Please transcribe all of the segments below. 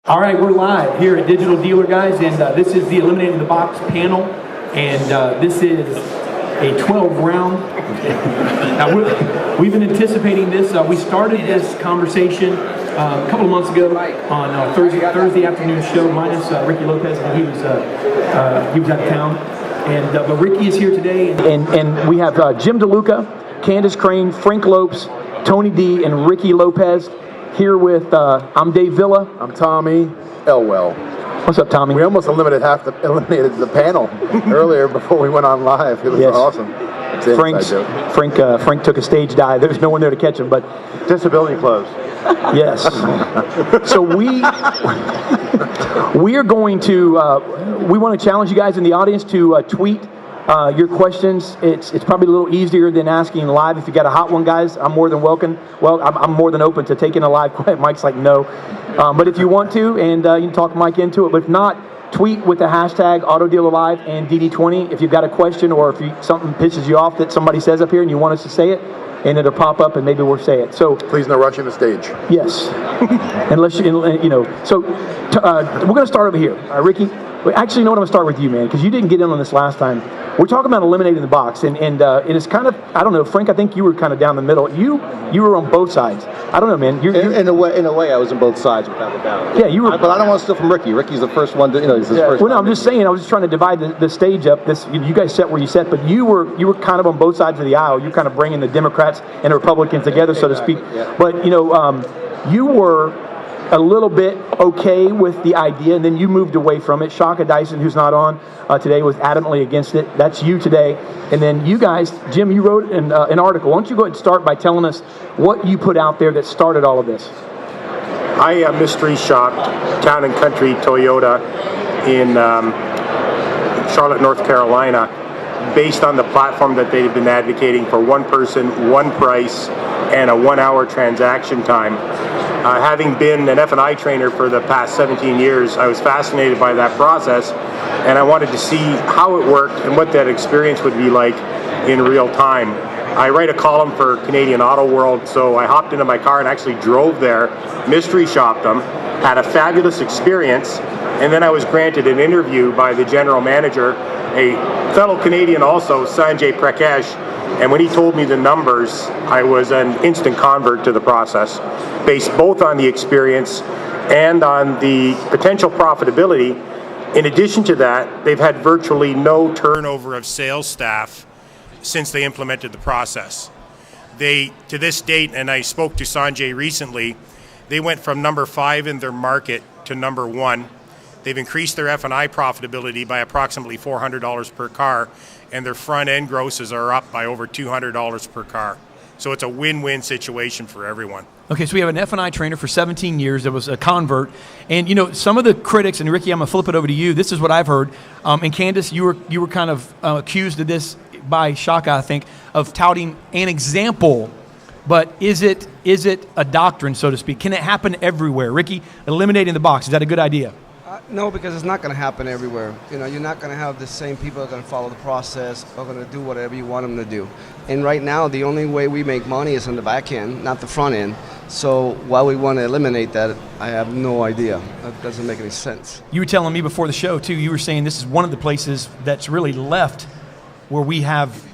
All right, we're live here at Digital Dealer, guys, and this is the Eliminating the Box panel, and this is a 12-round. Now, we've been anticipating this. We started this conversation a couple of months ago on Thursday afternoon show, minus Ricky Lopez, and he was out of town. And but Ricky is here today, and we have Jim DeLuca, Candace Crane, Frank Lopes, Tony D, and Ricky Lopez. Here with, I'm Dave Villa. I'm Tommy Elwell. What's up, Tommy? We almost eliminated the panel earlier before we went on live. It was awesome. Frank took a stage dive. There was no one there to catch him, but disability clothes. Yes. So we are going to we want to challenge you guys in the audience to tweet your questions. It's probably a little easier than asking live. If you got a hot one, guys, I'm more than welcome. Well, I'm more than open to taking a live question. Mike's like, no. But if you want to, and you can talk Mike into it. But if not, tweet with the hashtag AutoDealerLive and DD20 if you've got a question, or if something pisses you off that somebody says up here and you want us to say it, and it'll pop up and maybe we'll say it. So please, no rushing the stage. Yes. Unless you know. So we're going to start over here. Ricky, actually, you know what? I'm going to start with you, man, because you didn't get in on this last time. We're talking about eliminating the box, and it's kind of, I don't know, Frank, I think you were kind of down the middle. You were on both sides. I don't know, man. In a way, I was on both sides without a doubt. Yeah, you were. But I don't want to steal from Ricky. Ricky's the first one to, he's his first. Well, no, I'm just saying, I was just trying to divide the stage up. You guys sat where you sat, but you were kind of on both sides of the aisle. You're kind of bringing the Democrats and the Republicans together, so to speak. Yeah. But, you were a little bit okay with the idea, and then you moved away from it. Shaka Dyson, who's not on today, was adamantly against it. That's you today. And then you guys, Jim, you wrote an article. Why don't you go ahead and start by telling us what you put out there that started all of this? I mystery shopped Town & Country Toyota in Charlotte, North Carolina, based on the platform that they've been advocating for one person, one price, and a 1-hour transaction time. Having been an F&I trainer for the past 17 years, I was fascinated by that process, and I wanted to see how it worked and what that experience would be like in real time. I write a column for Canadian Auto World, so I hopped into my car and actually drove there, mystery shopped them, had a fabulous experience, and then I was granted an interview by the general manager, a fellow Canadian also, Sanjay Prakash. And when he told me the numbers, I was an instant convert to the process, based both on the experience and on the potential profitability. In addition to that, they've had virtually no turnover of sales staff since they implemented the process. They, to this date, and I spoke to Sanjay recently, they went from number 5 in their market to number 1. They've increased their F&I profitability by approximately $400 per car, and their front-end grosses are up by over $200 per car. So it's a win-win situation for everyone. Okay, so we have an F&I trainer for 17 years that was a convert. And, some of the critics, and Ricky, I'm going to flip it over to you. This is what I've heard. And Candace, you were kind of accused of this by Shaka, I think, of touting an example. But is it a doctrine, so to speak? Can it happen everywhere? Ricky, eliminating the box, is that a good idea? No, because it's not going to happen everywhere. You're not going to have the same people that are going to follow the process, are going to do whatever you want them to do. And right now, the only way we make money is on the back end, not the front end. So why we want to eliminate that, I have no idea. That doesn't make any sense. You were telling me before the show, too, you were saying this is one of the places that's really left where we have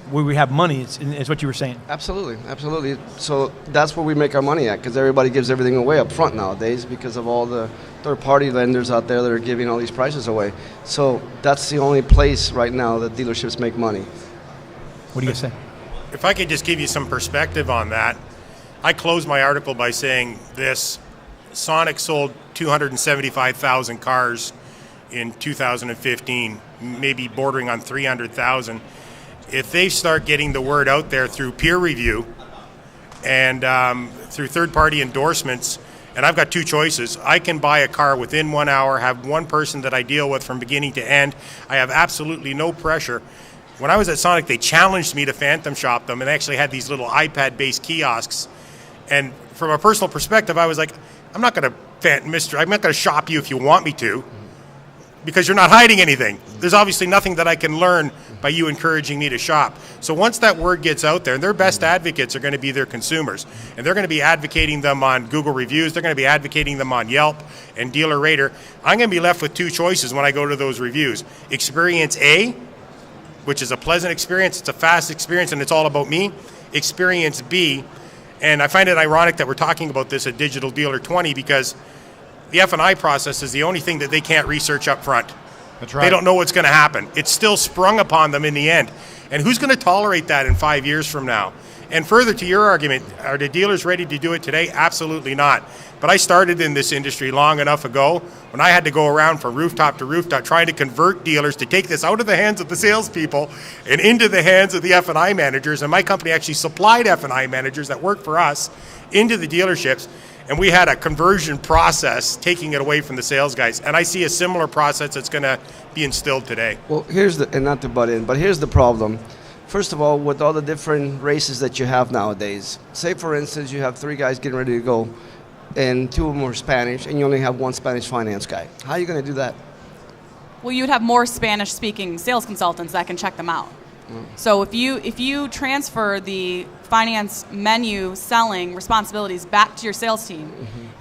money, is what you were saying. Absolutely. So that's where we make our money at, because everybody gives everything away up front nowadays because of all the third-party lenders out there that are giving all these prices away. So that's the only place right now that dealerships make money. What do you say? If I could just give you some perspective on that, I closed my article by saying this: Sonic sold 275,000 cars in 2015, maybe bordering on 300,000. If they start getting the word out there through peer review and through third-party endorsements, and I've got two choices. I can buy a car within 1 hour, have one person that I deal with from beginning to end. I have absolutely no pressure. When I was at Sonic, they challenged me to phantom shop them, and they actually had these little iPad-based kiosks. And from a personal perspective, I was like, I'm not going to shop you if you want me to. because you're not hiding anything. There's obviously nothing that I can learn by you encouraging me to shop. So once that word gets out there, and their best advocates are going to be their consumers, and they're going to be advocating them on Google reviews, they're going to be advocating them on Yelp and Dealer Rater. I'm going to be left with two choices when I go to those reviews. Experience A, which is a pleasant experience, it's a fast experience, and it's all about me. Experience B, and I find it ironic that we're talking about this at Digital Dealer 20 because the F&I process is the only thing that they can't research up front. That's right. They don't know what's going to happen. It's still sprung upon them in the end. And who's going to tolerate that in 5 years from now? And further to your argument, are the dealers ready to do it today? Absolutely not. But I started in this industry long enough ago when I had to go around from rooftop to rooftop trying to convert dealers to take this out of the hands of the salespeople and into the hands of the F&I managers. And my company actually supplied F&I managers that worked for us into the dealerships. And we had a conversion process taking it away from the sales guys. And I see a similar process that's going to be instilled today. Well, and not to butt in, but here's the problem. First of all, with all the different races that you have nowadays, say for instance you have 3 guys getting ready to go and 2 of them are Spanish and you only have 1 Spanish finance guy. How are you going to do that? Well, you'd have more Spanish-speaking sales consultants that can check them out. So if you transfer the finance menu selling responsibilities back to your sales team,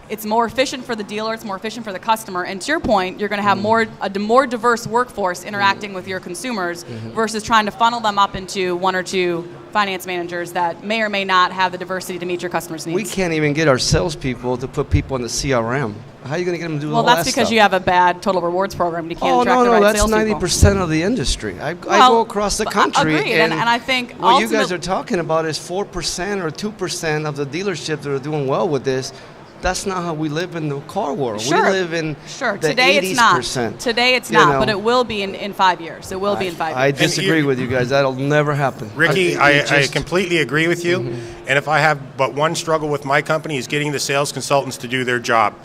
it's more efficient for the dealer, it's more efficient for the customer, and to your point, you're going to have a more diverse workforce interacting with your consumers versus trying to funnel them up into 1 or 2 finance managers that may or may not have the diversity to meet your customers' needs. We can't even get our salespeople to put people in the CRM. How are you going to get them to do all that stuff? Well, that's because you have a bad total rewards program. You can't attract the right that's salespeople. 90% of the industry. I go across the country. Agreed, and I think what you guys are talking about is 4% or 2% of the dealerships that are doing well with this. That's not how we live in the car world. Sure. We live in the Today 80%. it's not. Today it's not, but it will be in 5 years. It will be in 5 years. I disagree with you guys. That'll never happen. Ricky, I completely agree with you. And if I have but one struggle with my company is getting the sales consultants to do their job.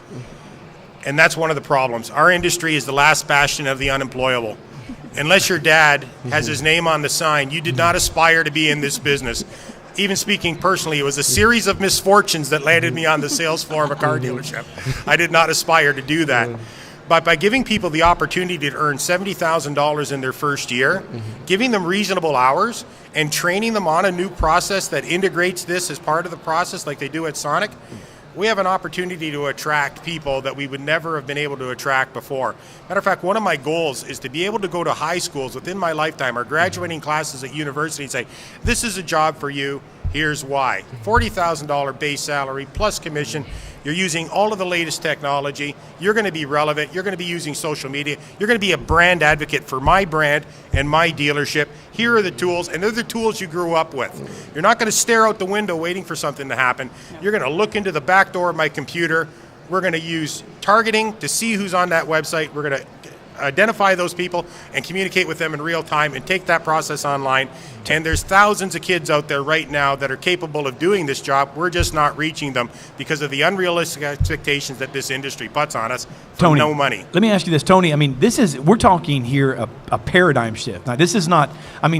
And that's one of the problems. Our industry is the last bastion of the unemployable. Unless your dad has his name on the sign, you did not aspire to be in this business. Even speaking personally, it was a series of misfortunes that landed me on the sales floor of a car dealership. I did not aspire to do that. But by giving people the opportunity to earn $70,000 in their first year, giving them reasonable hours, and training them on a new process that integrates this as part of the process like they do at Sonic, we have an opportunity to attract people that we would never have been able to attract before. Matter of fact, one of my goals is to be able to go to high schools within my lifetime or graduating classes at university and say, this is a job for you, here's why. $40,000 base salary plus commission. You're using all of the latest technology. You're going to be relevant. You're going to be using social media. You're going to be a brand advocate for my brand and my dealership. Here are the tools, and they're the tools you grew up with. You're not going to stare out the window waiting for something to happen. You're going to look into the back door of my computer. We're going to use targeting to see who's on that website. We're going to identify those people and communicate with them in real time and take that process online. And there's thousands of kids out there right now that are capable of doing this job. We're just not reaching them because of the unrealistic expectations that this industry puts on us for Tony, no money. Let me ask you this, Tony. I mean, we're talking here a paradigm shift. Now, this is not,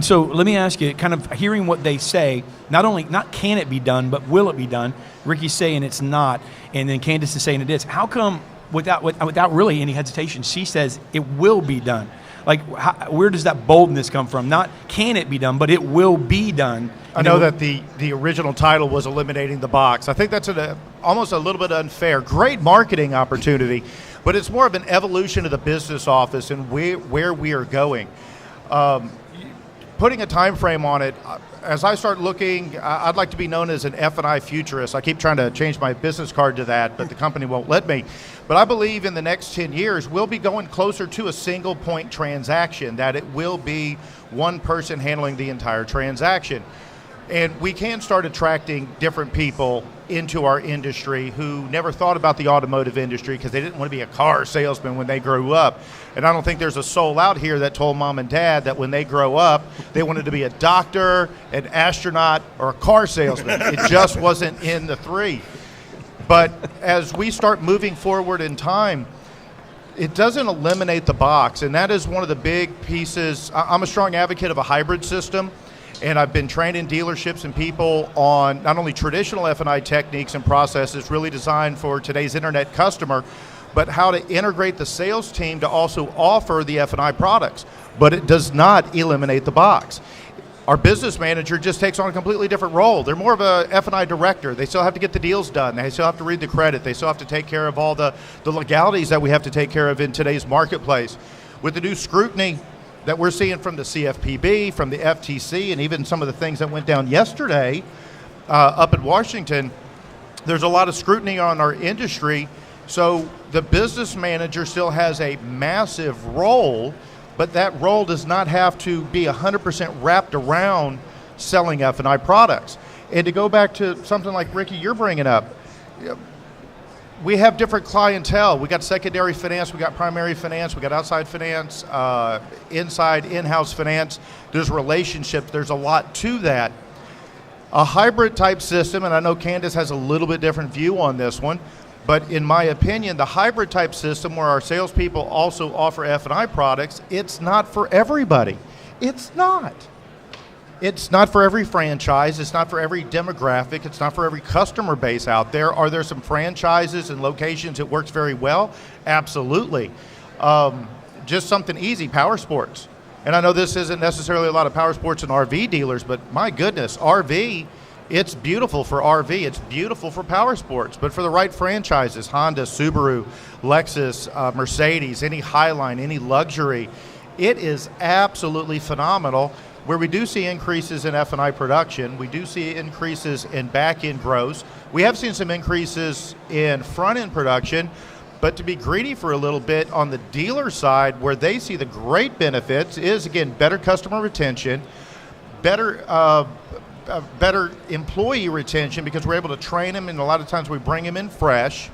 so let me ask you, kind of hearing what they say, not can it be done, but will it be done? Ricky's saying it's not, and then Candace is saying it is. How come, without really any hesitation, she says it will be done? Like, where does that boldness come from? Not can it be done, but it will be done. I know that the original title was Eliminating the Box. I think that's almost a little bit unfair. Great marketing opportunity, but it's more of an evolution of the business office and where we are going. Putting a time frame on it, as I start looking, I'd like to be known as an F&I futurist. I keep trying to change my business card to that, but the company won't let me. But I believe in the next 10 years, we'll be going closer to a single point transaction, that it will be one person handling the entire transaction. And we can start attracting different people into our industry who never thought about the automotive industry because they didn't want to be a car salesman when they grew up. And I don't think there's a soul out here that told mom and dad that when they grow up, they wanted to be a doctor, an astronaut, or a car salesman. It just wasn't in the three. But as we start moving forward in time, it doesn't eliminate the box. And that is one of the big pieces. I'm a strong advocate of a hybrid system. And I've been training dealerships and people on not only traditional F&I techniques and processes really designed for today's internet customer, but how to integrate the sales team to also offer the F&I products. But it does not eliminate the box. Our business manager just takes on a completely different role. They're more of a F&I director. They still have to get the deals done. They still have to read the credit. They still have to take care of all the legalities that we have to take care of in today's marketplace. With the new scrutiny that we're seeing from the CFPB, from the FTC, and even some of the things that went down yesterday up in Washington, there's a lot of scrutiny on our industry. So the business manager still has a massive role, but that role does not have to be 100% wrapped around selling F&I products. And to go back to something like Ricky, you're bringing up, we have different clientele. We got secondary finance, we got primary finance, we got outside finance, inside in-house finance. There's relationships. There's a lot to that. A hybrid type system, and I know Candace has a little bit different view on this one, but in my opinion, the hybrid type system where our salespeople also offer F&I products, it's not for everybody. It's not. It's not for every franchise. It's not for every demographic. It's not for every customer base out there. Are there some franchises and locations it works very well? Absolutely. Just something easy, power sports. And I know this isn't necessarily a lot of power sports and RV dealers, but my goodness, RV, it's beautiful for RV. It's beautiful for power sports. But for the right franchises, Honda, Subaru, Lexus, Mercedes, any Highline, any luxury, it is absolutely phenomenal. Where we do see increases in F&I production, we do see increases in back-end gross. We have seen some increases in front-end production, but to be greedy for a little bit on the dealer side, where they see the great benefits is, again, better customer retention, better employee retention because we're able to train them, and a lot of times we bring them in fresh.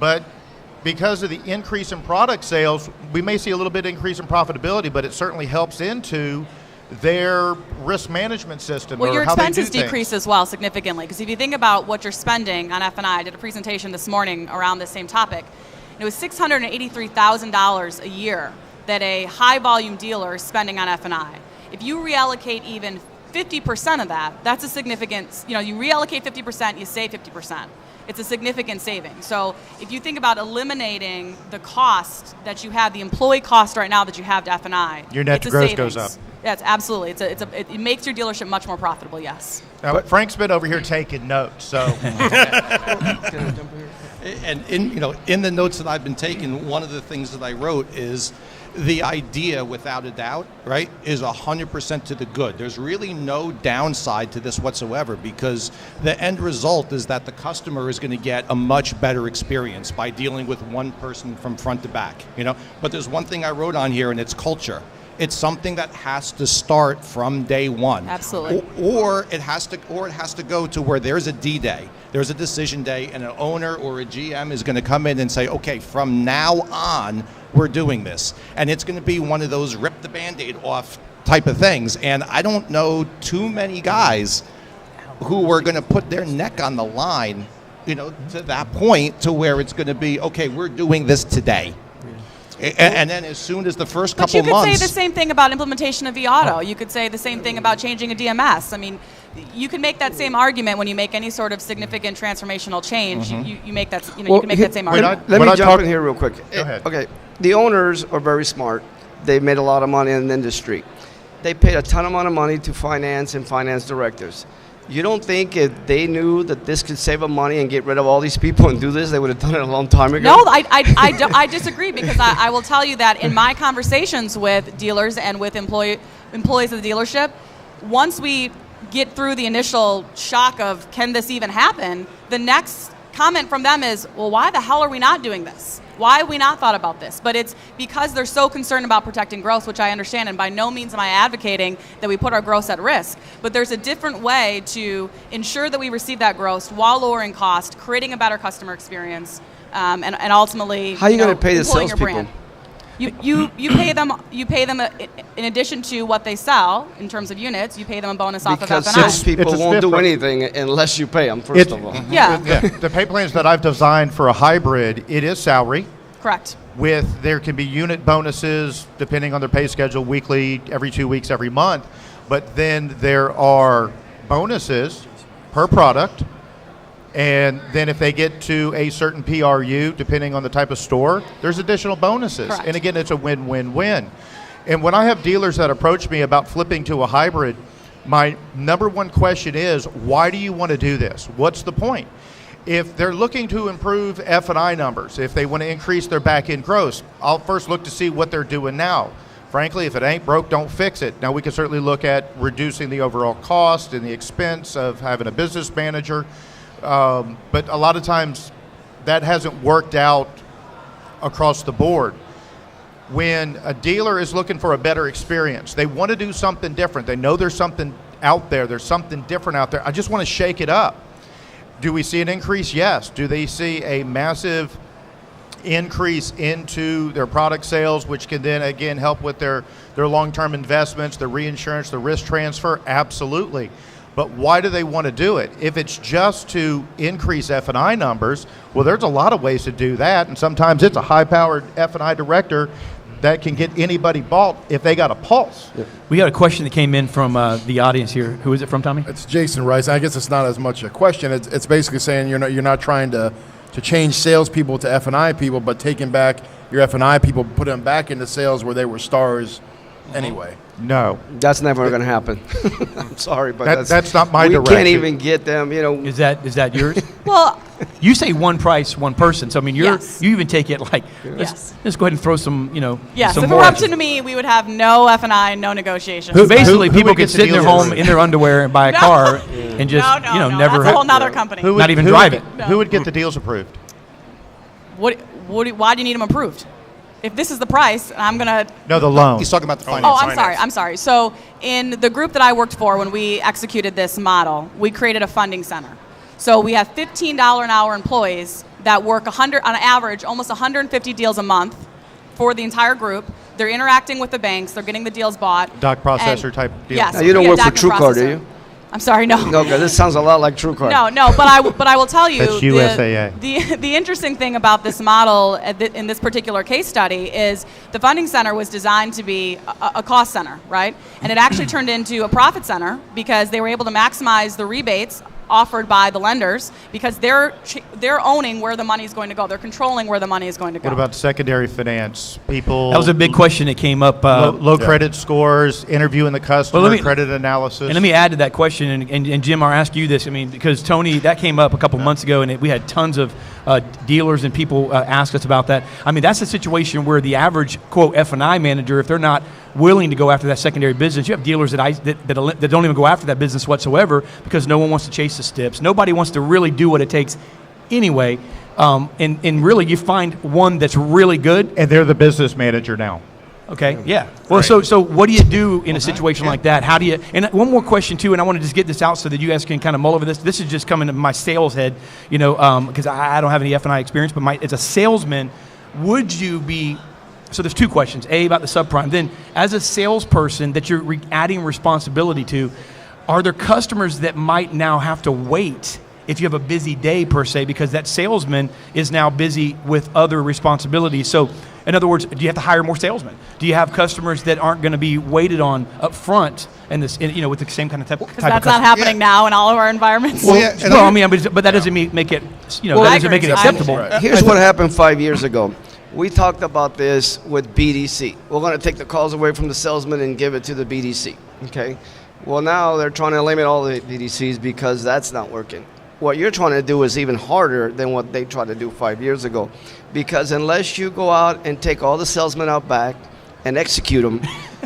But because of the increase in product sales, we may see a little bit increase in profitability, but it certainly helps into their risk management system. Well, or your how they expenses do things. decrease as well significantly, because if you think about what you're spending on F&I, I did a presentation this morning around this same topic. It was $683,000 a year that a high volume dealer is spending on F&I. If you reallocate even 50% of that, that's a significant, you reallocate 50%, you save 50%. It's a significant saving. So if you think about eliminating the cost that you have, the employee cost right now that you have to F&I, your net gross goes up. Yes, absolutely. It makes your dealership much more profitable, yes. Now, Frank's been over here taking notes, so. And in the notes that I've been taking, one of the things that I wrote is the idea, without a doubt, right, is 100% to the good. There's really no downside to this whatsoever, because the end result is that the customer is going to get a much better experience by dealing with one person from front to back. But there's one thing I wrote on here, and it's culture. It's something that has to start from day one. Absolutely. Or it has to go to where there's a D-Day, there's a decision day, and an owner or a GM is going to come in and say, okay, from now on, we're doing this. And it's going to be one of those rip the Band-Aid off type of things. And I don't know too many guys who are going to put their neck on the line, to that point to where it's going to be, okay, we're doing this today. And then as soon as the first couple months... But you could say the same thing about implementation of e-auto. You could say the same thing about changing a DMS. I mean, you can make that same argument when you make any sort of significant transformational change. Mm-hmm. You make that, you can make that same argument. Let me jump in here real quick. Go ahead. Okay, the owners are very smart. They've made a lot of money in the industry. They paid a ton of money to finance and finance directors. You don't think if they knew that this could save them money and get rid of all these people and do this, they would have done it a long time ago? No, I disagree, because I will tell you that in my conversations with dealers and with employees of the dealership, once we get through the initial shock of can this even happen, the next comment from them is, well, why the hell are we not doing this? Why have we not thought about this? But it's because they're so concerned about protecting growth, which I understand, and by no means am I advocating that we put our growth at risk. But there's a different way to ensure that we receive that growth while lowering cost, creating a better customer experience, and ultimately, how are you going to pay the employing your salespeople? brand. You pay them. You pay them in addition to what they sell in terms of units. You pay them a bonus off of Because F&I. salespeople won't do anything unless you pay them. First of all, Yeah, The pay plans that I've designed for a hybrid, it is salary. correct. There can be unit bonuses depending on their pay schedule, weekly, every 2 weeks, every month. But then there are bonuses per product And then if they get to a certain PRU, depending on the type of store, there's additional bonuses. Correct. And again, it's a win-win-win. And when I have dealers that approach me about flipping to a hybrid, my number one question is, why do you want to do this? What's the point? If they're looking to improve F&I numbers, if they want to increase their back-end gross, I'll first look to see what they're doing now. Frankly, if it ain't broke, don't fix it. Now, we can certainly look at reducing the overall cost and the expense of having a business manager. But a lot of times that hasn't worked out across the board. When a dealer is looking for a better experience, they want to do something different. They know there's something out there. There's something different out there. I just want to shake it up. Do we see an increase? Yes. Do they see a massive increase into their product sales, which can then, again, help with their long-term investments, their reinsurance, the risk transfer? Absolutely. But why do they want to do it? If it's just to increase F&I numbers, well, there's a lot of ways to do that, and sometimes it's a high-powered F&I director that can get anybody bought if they got a pulse. We got a question that came in from the audience here. Who is it from, Tommy? It's Jason Rice. I guess it's not as much a question. It's basically saying you're not trying to change salespeople to F&I people, but taking back your F&I people, put them back into sales where they were stars anyway. No. That's never going to happen. I'm sorry, but that's not my we direction. We can't even get them, Is that yours? Well, you say one price, one person. So I mean, Yes. you even take it like Yes. let's go ahead and throw some, yes, some if it were up to me, we would have no F&I, no negotiations. So basically, who people would could get the sit in their deals? home in their underwear and buy a No. car and just no, never that's a whole nother company. Not even drive it. Who would get the deals approved? Why do you need them approved? If this is the price, I'm gonna. No, the loan. He's talking about the finance. Oh, I'm sorry. So in the group that I worked for, when we executed this model, we created a funding center. So we have $15 an hour employees that work 100 on average, almost 150 deals a month for the entire group. They're interacting with the banks. They're getting the deals bought. Doc processor type deal. Yes. Now, you don't yeah, work for doc and TrueCar, do processor. you? I'm sorry, no. No, because this sounds a lot like TrueCar. No, but I will tell you That's USAA. the interesting thing about this model in this particular case study is the funding center was designed to be a cost center, right? And it actually turned into a profit center because they were able to maximize the rebates offered by the lenders because they're owning where the money is going to go. They're controlling where the money is going to go. What about secondary finance? People. That was a big question that came up. Low credit scores, interviewing the customer, credit analysis. And let me add to that question, and Jim, I'll ask you this. I mean, because Tony, that came up a couple months ago, and we had tons of dealers and people ask us about that. I mean, that's a situation where the average, quote, F&I manager, if they're not willing to go after that secondary business, you have dealers that don't even go after that business whatsoever because no one wants to chase the stips. Nobody wants to really do what it takes anyway. And really, you find one that's really good. And they're the business manager now. Okay, yeah. Well, so what do you do in a situation like that? How do you, and one more question too, and I want to just get this out so that you guys can kind of mull over this. This is just coming to my sales head, because I don't have any F&I experience, but as a salesman, would you be, so there's two questions. A, about the subprime. Then, as a salesperson that you're adding responsibility to, are there customers that might now have to wait if you have a busy day, per se, because that salesman is now busy with other responsibilities? So, in other words, do you have to hire more salesmen? Do you have customers that aren't going to be waited on up front and with the same kind of type of customer? That's not happening now in all of our environments. Well, I mean, but that doesn't make it, that doesn't make it acceptable. Here's what happened 5 years ago. We talked about this with BDC. We're going to take the calls away from the salesman and give it to the BDC. Okay. Well, now they're trying to limit all the BDCs because that's not working. What you're trying to do is even harder than what they tried to do 5 years ago. Because unless you go out and take all the salesmen out back and execute them,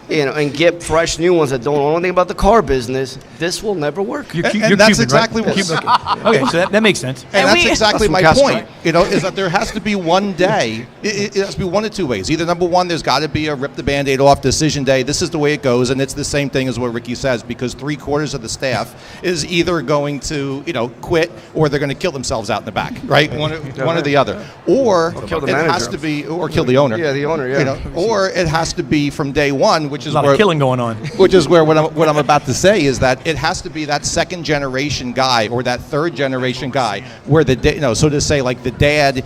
and get fresh new ones that don't know anything about the car business, this will never work. And that's exactly what. Okay, so that makes sense. And that's exactly my point. Is that there has to be one day. It has to be one of two ways. Either number one, there's got to be a rip the Band-Aid off decision day. This is the way it goes, and it's the same thing as what Ricky says, because 3/4 of the staff is either going to quit or they're going to kill themselves out in the back, right? One or the other, or kill the it manager. has to be, or kill the owner. Yeah, the owner. Yeah. Or it has to be from day one, which is a lot of killing going on. Which is where what I'm about to say is that it has to be that second generation guy or that third generation guy where so to say, like the dad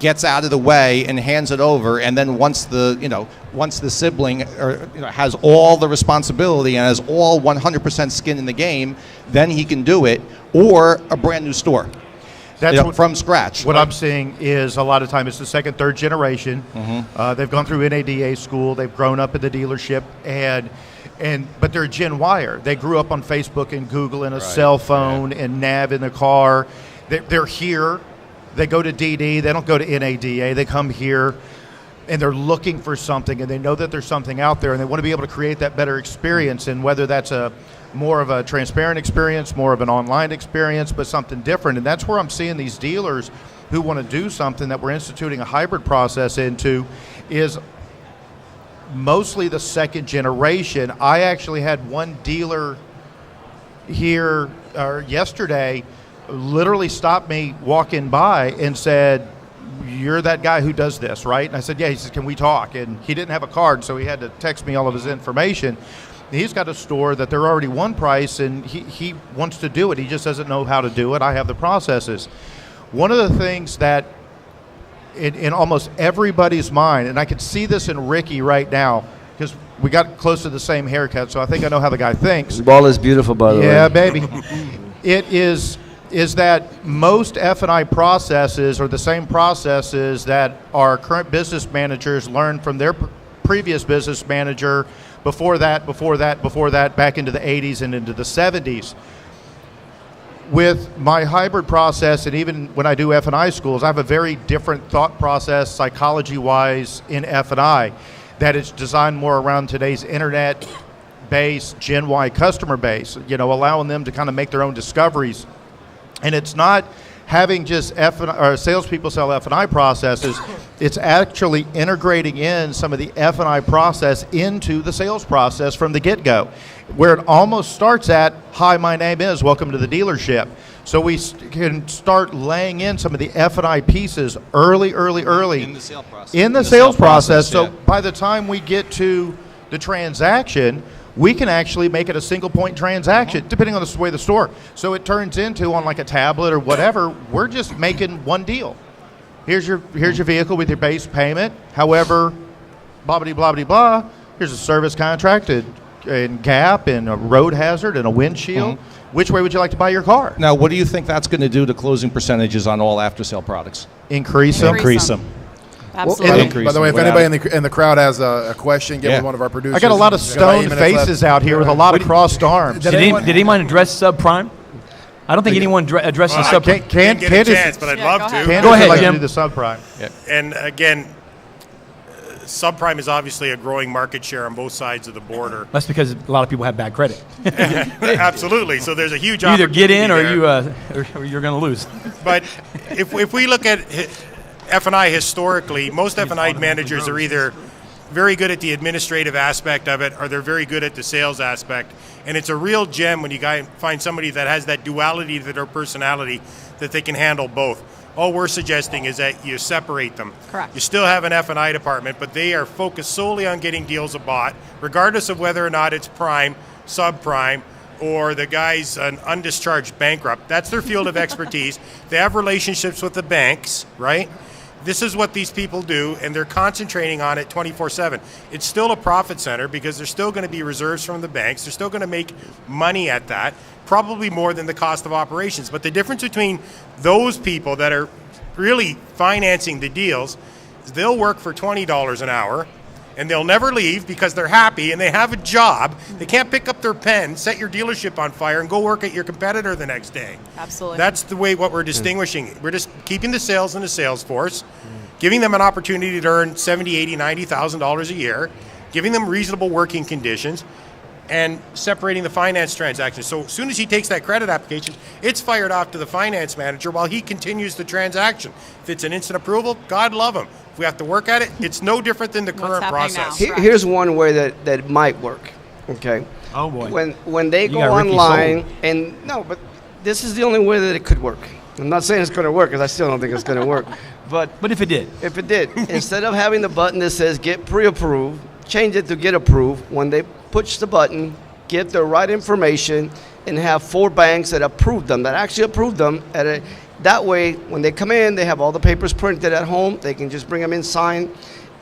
gets out of the way and hands it over, and then once the sibling has all the responsibility and has all 100% skin in the game, then he can do it, or a brand new store. That's from scratch. What I'm seeing is a lot of time it's the second, third generation. They've gone through NADA school. They've grown up at the dealership, but they're Gen Yer. They grew up on Facebook and Google and a cell phone and nav in the car. They're here. They go to DD. They don't go to NADA. They come here, and they're looking for something, and they know that there's something out there, and they want to be able to create that better experience. And whether that's more of a transparent experience, more of an online experience, but something different. And that's where I'm seeing these dealers who want to do something that we're instituting a hybrid process into is mostly the second generation. I actually had one dealer here yesterday literally stopped me walking by and said, "You're that guy who does this, right?" And I said, "Yeah." He said, "Can we talk?" And he didn't have a card, so he had to text me all of his information. He's got a store that they're already one price, and he wants to do it. He just doesn't know how to do it. I have the processes. One of the things that in almost everybody's mind, and I can see this in Ricky right now, because we got close to the same haircut, so I think I know how the guy thinks. The ball is beautiful, by the way. Yeah, baby. It is that most F&I processes are the same processes that our current business managers learned from their previous business manager before that, back into the 80s and into the 70s. With my hybrid process, and even when I do F&I schools, I have a very different thought process psychology-wise in F&I, that it's designed more around today's internet-based Gen Y customer base, allowing them to kind of make their own discoveries. And it's not having just salespeople sell F&I processes. It's actually integrating in some of the F&I process into the sales process from the get-go, where it almost starts at, "Hi, my name is, welcome to the dealership." So we can start laying in some of the F&I pieces early in the sales process. In the sales process. So by the time we get to the transaction, we can actually make it a single point transaction, depending on the way the store. So it turns into, on like a tablet or whatever, we're just making one deal. Here's your vehicle with your base payment. However, blah, blah, blah, blah, blah. Here's a service contract and gap and a road hazard and a windshield. Which way would you like to buy your car? Now, what do you think that's going to do to closing percentages on all after-sale products? Increase them. Absolutely. By the way, if anybody in the crowd has a question, get with one of our producers. I got a lot of stoned faces out here with a lot of crossed arms. Did anyone address Subprime? I don't think anyone addressed the Subprime. Can't get a chance, but I'd love to. Go ahead, Jim. Do the Subprime. Yeah. And again, Subprime is obviously a growing market share on both sides of the border. That's because a lot of people have bad credit. Absolutely. So there's a huge you either opportunity get in there. or you're going to lose. But if we look at F&I historically, most F&I managers are either very good at the administrative aspect of it, or they're very good at the sales aspect. And it's a real gem when you find somebody that has that duality to their personality, that they can handle both. All we're suggesting is that you separate them. Correct. You still have an F&I department, but they are focused solely on getting deals bought, regardless of whether or not it's prime, subprime, or the guy's an undischarged bankrupt. That's their field of expertise. They have relationships with the banks, right? This is what these people do, and they're concentrating on it 24/7. It's still a profit center because there's still going to be reserves from the banks. They're still going to make money at that, probably more than the cost of operations. But the difference between those people that are really financing the deals is they'll work for $20 an hour, and they'll never leave because they're happy and they have a job. They can't pick up their pen, set your dealership on fire, and go work at your competitor the next day. Absolutely. That's the way what we're distinguishing. We're just keeping the sales in the sales force, giving them an opportunity to earn $70,000, $80,000, $90,000 a year, giving them reasonable working conditions, and separating the finance transactions. So as soon as he takes that credit application, it's fired off to the finance manager while he continues the transaction. If it's an instant approval, God love him. If we have to work at it, it's no different than the current process. Here's one way that might work. Okay. Oh boy. When they go online but this is the only way that it could work. I'm not saying it's going to work because I still don't think it's going to work. But if it did, instead of having the button that says get pre-approved, change it to get approved. When they push the button, get the right information, and have 4 banks that approve them, that actually approve them. That way, when they come in, they have all the papers printed at home. They can just bring them in, sign,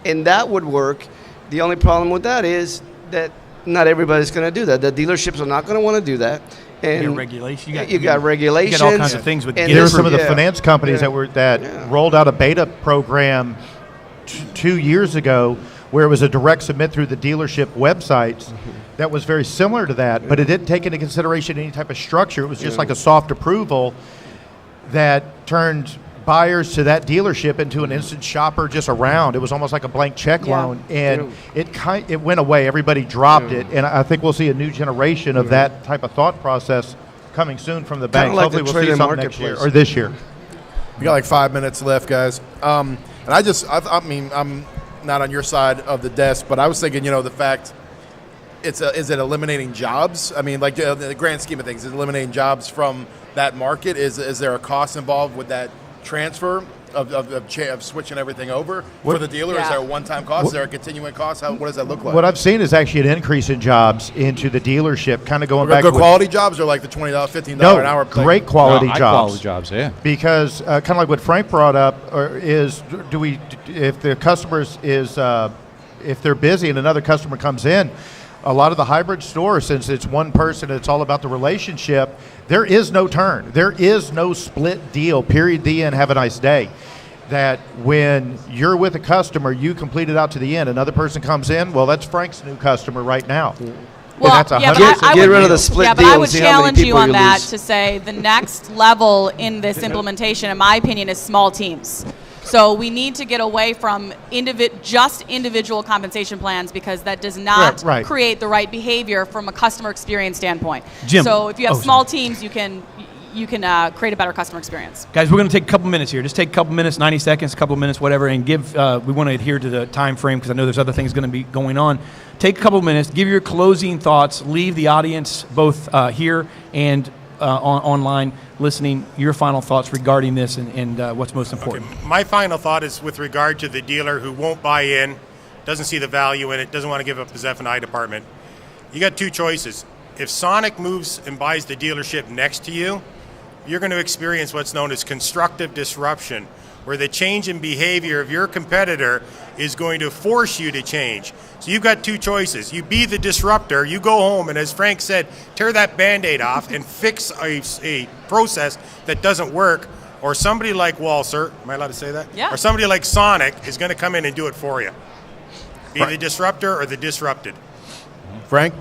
and that would work. The only problem with that is that not everybody's going to do that. The dealerships are not going to want to do that. And you got regulation. you got regulations. You got all kinds of things with and There were this- some of the yeah. finance companies Yeah. that Yeah. rolled out a beta program 2 years ago where it was a direct submit through the dealership websites that was very similar to that, but it didn't take into consideration any type of structure. It was just like a soft approval that turned buyers to that dealership into an instant shopper just around. It was almost like a blank check loan, and it went away. Everybody dropped it, and I think we'll see a new generation of that type of thought process coming soon from the banks. like Hopefully the we'll see trade-in something next year marketplace. or this year. We got like 5 minutes left, guys. And I mean, I'm not on your side of the desk, but I was thinking, the fact is it eliminating jobs? I mean, like the grand scheme of things, is it eliminating jobs from that market? Is there a cost involved with that transfer of switching everything over for the dealer? Yeah. Is there a one-time cost? Is there a continuing cost? What does that look like? What I've seen is actually an increase in jobs into the dealership, kind of going back good with- quality jobs or like the $20, $15 No, an hour? great quality High jobs. quality jobs, yeah. Because kind of like what Frank brought up is, if the customers if they're busy and another customer comes in, a lot of the hybrid stores, since it's one person, it's all about the relationship. There is no turn. There is no split deal. Period. The end. Have a nice day. That when you're with a customer, you complete it out to the end. Another person comes in. Well, that's Frank's new customer right now. Well, and that's yeah, 100% but I Get would- rid of the split Yeah, but deal I and would see how many challenge you people on you that lose. to say the next level in this implementation, in my opinion, is small teams. So we need to get away from just individual compensation plans, because that does not Right. create the right behavior from a customer experience standpoint. Jim. So if you have Oh, small sorry. teams, you can create a better customer experience. Guys, we're going to take a couple minutes here. Just take a couple minutes, 90 seconds, a couple minutes, whatever, and give. We want to adhere to the time frame because I know there's other things going to be going on. Take a couple minutes, give your closing thoughts, leave the audience both here and online listening your final thoughts regarding this and what's most important. Okay. My final thought is with regard to the dealer who won't buy in, doesn't see the value in it, doesn't want to give up his F&I department. You got two choices. If Sonic moves and buys the dealership next to you, you're going to experience what's known as constructive disruption, where the change in behavior of your competitor is going to force you to change. So you've got two choices. You be the disruptor, you go home, and as Frank said, tear that Band-Aid off and fix a process that doesn't work, or somebody like Walser, am I allowed to say that? Yeah. Or somebody like Sonic is going to come in and do it for you. Be the disruptor or the disrupted. Frank?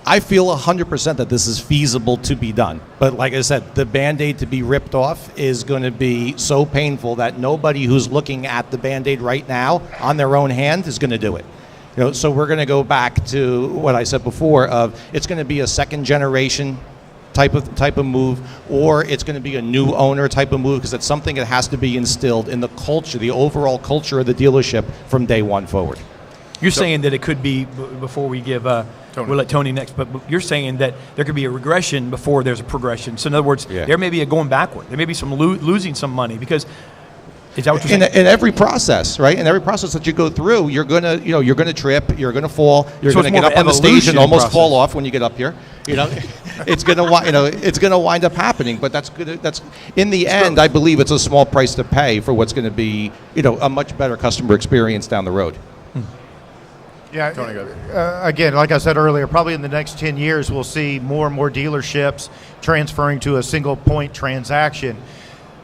I feel 100% that this is feasible to be done. But like I said, the Band-Aid to be ripped off is going to be so painful that nobody who's looking at the Band-Aid right now on their own hand is going to do it. So we're going to go back to what I said before of it's going to be a second generation type of move, or it's going to be a new owner type of move, because it's something that has to be instilled in the culture, the overall culture of the dealership from day one forward. You're saying that it could be, before we give, we'll let Tony next, but you're saying that there could be a regression before there's a progression. So in other words, there may be a going backward. There may be some losing some money, because, is that what you're saying? In every process, right? In every process that you go through, you're gonna trip, you're gonna fall, you're So gonna it's get more up of on an the stage and evolution almost process. fall off when you get up here. It's gonna wind up happening. But that's in the end, I believe it's a small price to pay for what's going to be, a much better customer experience down the road. Yeah, again, like I said earlier, probably in the next 10 years, we'll see more and more dealerships transferring to a single point transaction.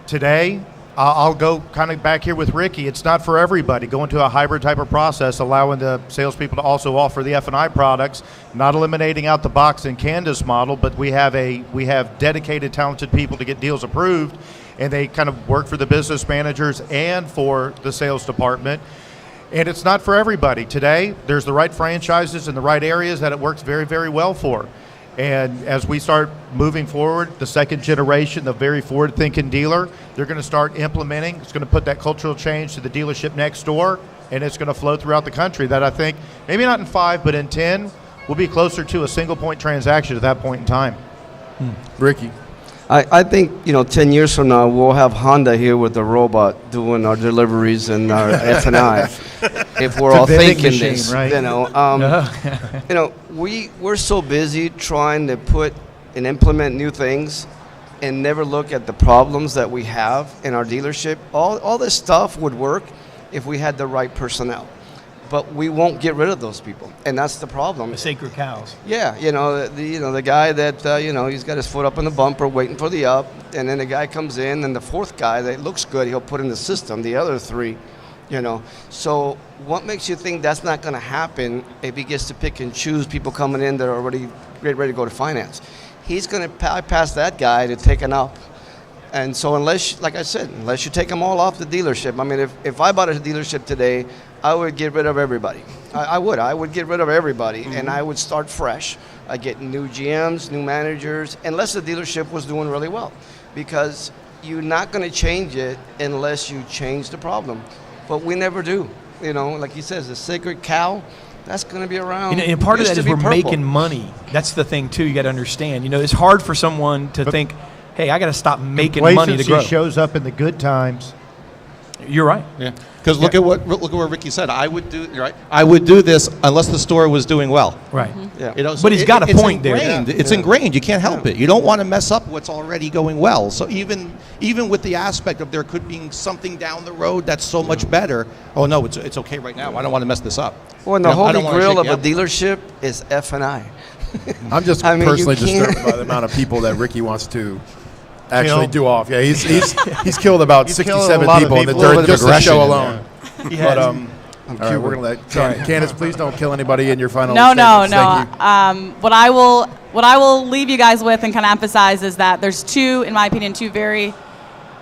Today, I'll go kind of back here with Ricky. It's not for everybody. Going to a hybrid type of process, allowing the salespeople to also offer the F&I products, not eliminating out the box and Candace model, but we have dedicated, talented people to get deals approved, and they kind of work for the business managers and for the sales department. And it's not for everybody. Today, there's the right franchises in the right areas that it works very, very well for. And as we start moving forward, the second generation, the very forward-thinking dealer, they're going to start implementing. It's going to put that cultural change to the dealership next door, and it's going to flow throughout the country. That I think, maybe not in 5, but in 10, we'll be closer to a single-point transaction at that point in time. Ricky? I think 10 years from now we'll have Honda here with the robot doing our deliveries and our F&I. If we're all vending thinking machine, this, right? we're so busy trying to put and implement new things and never look at the problems that we have in our dealership. All this stuff would work if we had the right personnel. but we won't get rid of those people, and that's the problem. The sacred cows. Yeah, the guy that he's got his foot up in the bumper waiting for the up, and then the guy comes in, and the fourth guy that looks good, he'll put in the system. The other three, So what makes you think that's not going to happen if he gets to pick and choose people coming in that are already ready to go to finance? He's going to bypass that guy to take an up. And so unless you take them all off the dealership, I mean, if I bought a dealership today, I would get rid of everybody. I would get rid of everybody, and I would start fresh. I get new GMs, new managers, unless the dealership was doing really well, because you're not going to change it unless you change the problem. But we never do. Like he says, the sacred cow, that's going to be around. And part of that is we're purple. making money. That's the thing too. You got to understand. It's hard for someone to think, "Hey, I got to stop making money to grow." Shows up in the good times. You're right. Yeah. Because look at what Ricky said. I would do this unless the store was doing well. Right. Yeah. But he's got a point there. It's ingrained. You can't help it. You don't want to mess up what's already going well. So even with the aspect of there could be something down the road that's so much better. Oh no, it's okay right now. I don't want to mess this up. Well, and the holy grail of a dealership is F&I. I'm just personally disturbed by the amount of people that Ricky wants to actually do off. Yeah, he's killed about 67 people during just the show alone. But all right, we're gonna let Candace, please don't kill anybody in your final. No. Thank you. What I will leave you guys with and kind of emphasize is that there's in my opinion, two very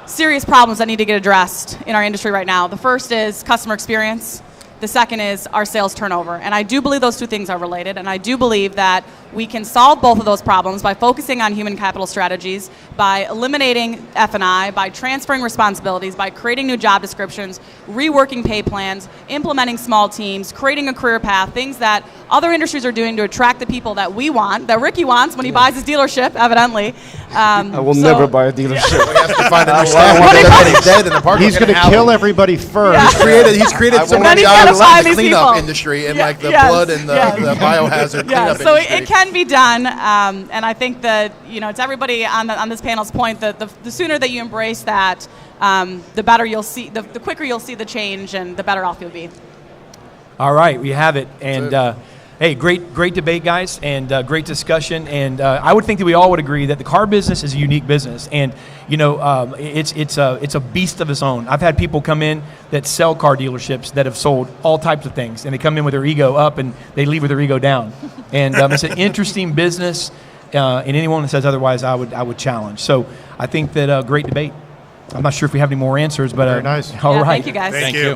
serious problems that need to get addressed in our industry right now. The first is customer experience. The second is our sales turnover. And I do believe those two things are related. And I do believe that we can solve both of those problems by focusing on human capital strategies, by eliminating F&I, by transferring responsibilities, by creating new job descriptions, reworking pay plans, implementing small teams, creating a career path, things that other industries are doing to attract the people that we want, that Ricky wants when he buys his dealership, evidently. I will never buy a dealership. We have to find a new staff. Dead in the park. He's going to kill everybody first. Yeah. He's created some Then he's jobs gotta find in the these cleanup people. industry and like the blood and the biohazard cleanup so industry. it can be done, and I think that it's everybody on this panel's point that the sooner that you embrace that, the better you'll see, the quicker you'll see the change, and the better off you'll be. All right, we have it. And hey, great debate, guys, and great discussion. And I would think that we all would agree that the car business is a unique business, and it's a beast of its own. I've had people come in that sell car dealerships that have sold all types of things, and they come in with their ego up and they leave with their ego down. And it's an interesting business, and anyone that says otherwise, I would challenge. So I think that great debate. I'm not sure if we have any more answers, but very nice. All right. Thank you, guys. Thank you.